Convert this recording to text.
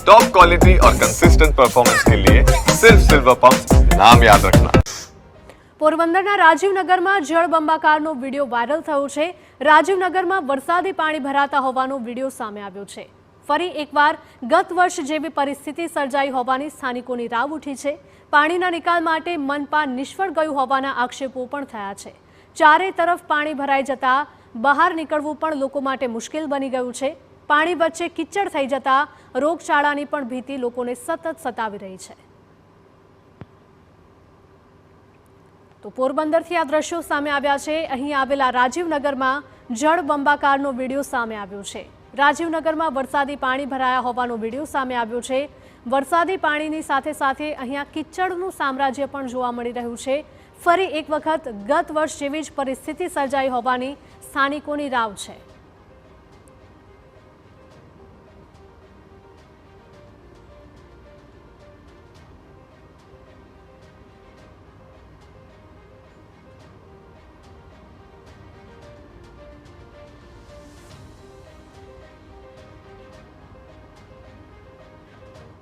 Top quality और consistent performance के लिए सिर्फ सिल्वर पंप नाम याद रखना। પોરબંદરના રાજીવનગરમાં જળબંબાકારનો વિડીયો વાયરલ થયો છે। રાજીવનગરમાં વરસાદી પાણી ભરાતા હોવાનો વિડીયો સામે આવ્યો છે। ફરી એકવાર ગત વર્ષ જેવી પરિસ્થિતિ સર્જાઈ હોવાની સ્થાનિકોની રાવ ઉઠી છે। પાણીના નિકાલ માટે મનપા નિષ્ફળ ગયું હોવાના આક્ષેપો પણ થયા છે। ચારે તરફ પાણી ભરાઈ જતા બહાર નીકળવું પણ લોકો માટે મુશ્કેલ બની ગયું છે। પાણી વચ્ચે કિચડ થઈ જતા રોગચાળાની પણ ભીતિ લોકોને સતત સતાવી રહી છે। તો પોરબંદરથી આ દ્રશ્યો સામે આવ્યા છે। અહીં આવેલા રાજીવનગરમાં જળબંબાકારનો વિડીયો સામે આવ્યો છે। રાજીવનગરમાં વરસાદી પાણી ભરાયા હોવાનો વિડીયો સામે આવ્યો છે। વરસાદી પાણીની સાથે સાથે અહીંયા કિચડનું સામ્રાજ્ય પણ જોવા મળી રહ્યું છે। ફરી એક વખત ગત વર્ષ જેવી જ પરિસ્થિતિ સર્જાઈ હોવાની સ્થાનિકોની રાવ છે।